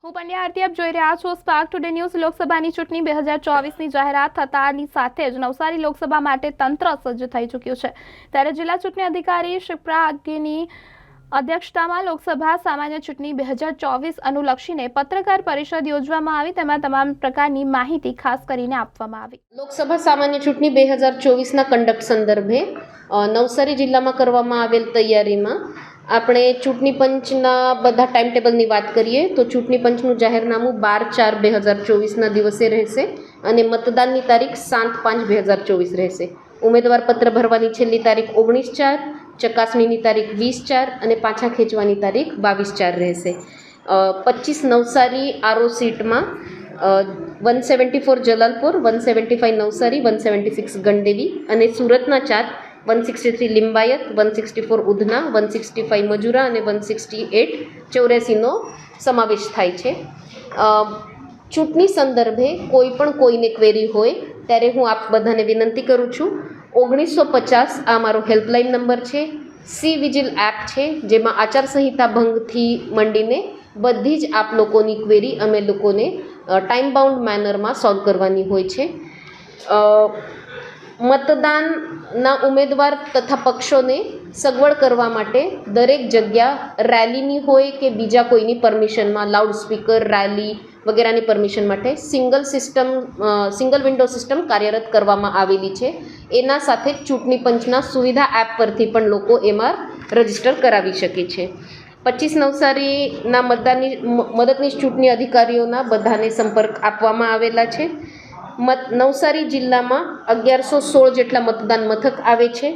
હું પંડ્યા આરતી આપ જોઈ રહ્યા છો સ્પાર્ક ટુડે ન્યૂઝ। લોકસભાની ચૂંટણી 2024ની જાહેરાત થતાની સાથે જ નવસારી લોકસભા માટે તંત્ર સજ્જ થઈ ચૂક્યું છે। ત્યારે જિલ્લા ચૂંટણી અધિકારી શિપ્રા આગેની અધ્યક્ષતામાં લોકસભા સામાન્ય ચૂંટણી 2024 અનુલક્ષીને પત્રકાર પરિષદ યોજવામાં આવી। તેમાં તમામ પ્રકારની માહિતી ખાસ કરીને આપવામાં આવી। લોકસભા સામાન્ય ચૂંટણી 2024ના કન્ડક્ટ સંદર્ભે નવસારી જિલ્લામાં કરવામાં આવેલ તૈયારીમાં આપણે ચૂંટણી પંચના બધા ટાઈમ ટેબલની વાત કરીએ તો ચૂંટણી પંચનું જાહેરનામું 12/4/2024ના દિવસે રહેશે અને મતદાનની તારીખ 7/5/2024 રહેશે। ઉમેદવાર પત્ર ભરવાની છેલ્લી તારીખ 19/4, ચકાસણીની તારીખ 20/4 અને પાછા ખેંચવાની તારીખ 22/4 રહેશે। 25 નવસારી આરઓ સીટમાં 174 જલાલપુર, 175 નવસારી, 176 ગણદેવી અને સુરતના 4, 163 લિંબાયત, 164 ઉધના, 165 મજુરા અને 168 84નો સમાવેશ થાય છે। ચૂંટણી સંદર્ભે કોઈને ક્વેરી હોય ત્યારે હું આપ બધાને વિનંતી કરું છું। 1950 આ મારો હેલ્પલાઇન નંબર છે। સી વિજિલ એપ છે, જેમાં આચારસંહિતા ભંગથી મંડીને બધી જ આપ લોકોની ક્વેરી અમે લોકોને ટાઈમ બાઉન્ડ મેનરમાં સોલ્વ કરવાની હોય છે। મતદાનના ઉમેદવાર તથા પક્ષોને સગવડ કરવા માટે દરેક જગ્યા રેલીની હોય કે બીજા કોઈની પરમિશનમાં લાઉડસ્પીકર, રેલી વગેરેની પરમિશન માટે સિંગલ વિન્ડો સિસ્ટમ કાર્યરત કરવામાં આવેલી છે। એના સાથે ચૂંટણી પંચના સુવિધા એપ પરથી પણ લોકો એમાં રજીસ્ટર કરાવી શકે છે। 25 નવસારીના મદદનીશ ચૂંટણી અધિકારીઓના બધાને સંપર્ક આપવામાં આવેલા છે। નવસારી જિલ્લામાં 1116 જેટલા મતદાન મથક આવે છે।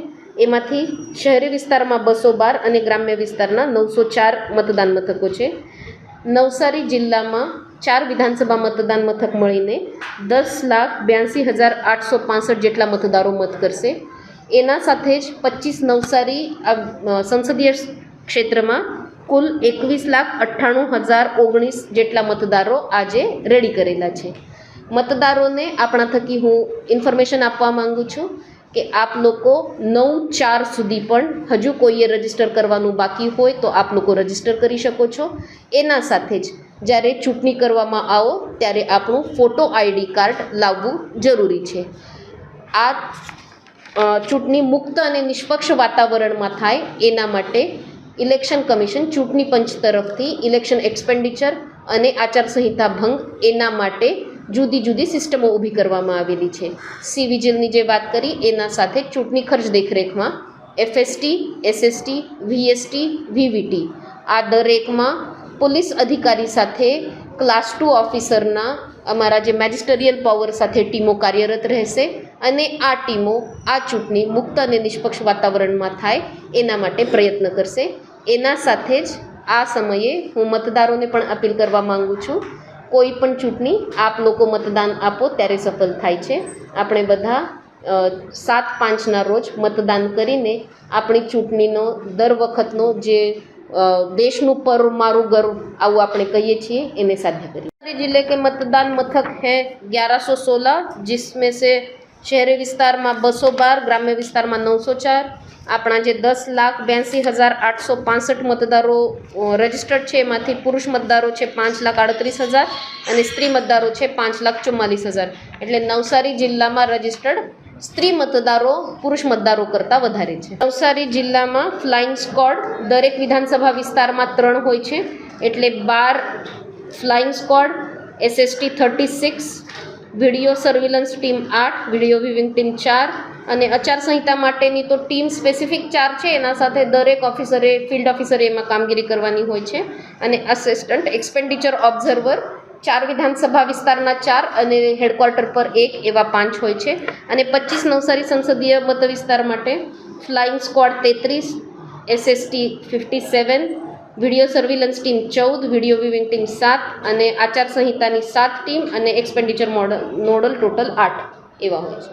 એમાંથી શહેરી વિસ્તારમાં 212 અને ગ્રામ્ય વિસ્તારના 904 મતદાન મથકો છે। નવસારી જિલ્લામાં 4 વિધાનસભા મતદાન મથક મળીને 10,82,865 જેટલા મતદારો મત કરશે। એના સાથે જ 25 નવસારી સંસદીય ક્ષેત્રમાં કુલ 21,98,019 જેટલા મતદારો આજે રેડી કરેલા છે। મતદારોને આપણા થકી હું ઇન્ફોર્મેશન આપવા માંગુ છું કે આપ લોકો 9/4 સુધી પણ હજુ કોઈએ રજીસ્ટર કરવાનું બાકી હોય તો આપ લોકો રજીસ્ટર કરી શકો છો। એના સાથે જ જ્યારે ચૂંટણી કરવામાં આવો ત્યારે આપણું ફોટો આઈડી કાર્ડ લાવવું જરૂરી છે। આ ચૂંટણી મુક્ત અને નિષ્પક્ષ વાતાવરણમાં થાય એના માટે ઇલેક્શન કમિશન ચૂંટણી પંચ તરફથી ઇલેક્શન એક્સપેન્ડિચર અને આચારસંહિતા ભંગ એના માટે જુદી જુદી સિસ્ટમો ઊભી કરવામાં આવેલી છે। સી વિજિલની જે વાત કરી એના સાથે ચૂંટણી ખર્ચ દેખરેખમાં FST, SST, VST, VVT આ દરેકમાં પોલીસ અધિકારી સાથે ક્લાસ 2 ઓફિસરના અમારા જે મેજિસ્ટરિયલ પાવર સાથે ટીમો કાર્યરત રહેશે અને આ ટીમો આ ચૂંટણી મુક્ત અને નિષ્પક્ષ વાતાવરણમાં થાય એના માટે પ્રયત્ન કરશે। એના સાથે જ આ સમયે હું મતદારોને પણ અપીલ કરવા માંગુ છું, કોઈ પણ ચૂંટણી આપ લોકો મતદાન આપો ત્યારે સફળ થાય છે। આપણે બધા 7/5ના રોજ મતદાન કરીને આપણી ચૂંટણીનો દર વખતનો જે દેશનું પર મારું ગર્વ આવું આપણે કહીએ છીએ એને સાધ્ય કરીએ। जिले के मतदान मथक है 1116, जिसमें से शहरी विस्तार में 212, ग्राम्य विस्तार में 904। अपना जे 10,82,865 मतदारों रजिस्टर्ड है, एमांथी पुरुष मतदारों है 5,38,000 અને સ્ત્રી મતદારો છે 5,44,000। એટલે નવસારી જિલ્લામાં રજિસ્ટર્ડ સ્ત્રી મતદારો પુરુષ મતદારો કરતાં વધારે છે। નવસારી જિલ્લામાં ફ્લાઇંગ સ્કોડ દરેક વિધાનસભા વિસ્તારમાં 3 હોય છે, એટલે 12 flying squad, SST 36, video surveillance team 8, video weaving team 4 અને આચારસંહિતા માટેની તો ટીમ સ્પેસિફિક 4 છે। એના સાથે દરેક ઓફિસરે ફિલ્ડ ઓફિસરે એમાં કામગીરી કરવાની હોય છે અને આસિસ્ટન્ટ એક્સપેન્ડિચર ઓબ્ઝર્વર 4 વિધાનસભા વિસ્તારના 4 અને હેડક્વાર્ટર પર 1 એવા 5 હોય છે। અને 25 નવસારી સંસદીય મત વિસ્તાર માટે flying squad 33, SST 57, video surveillance team 14, video weaving team 7 અને આચારસંહિતાની 7 ટીમ અને એક્સપેન્ડિચર નોડલ ટોટલ 8 એવા હોય છે।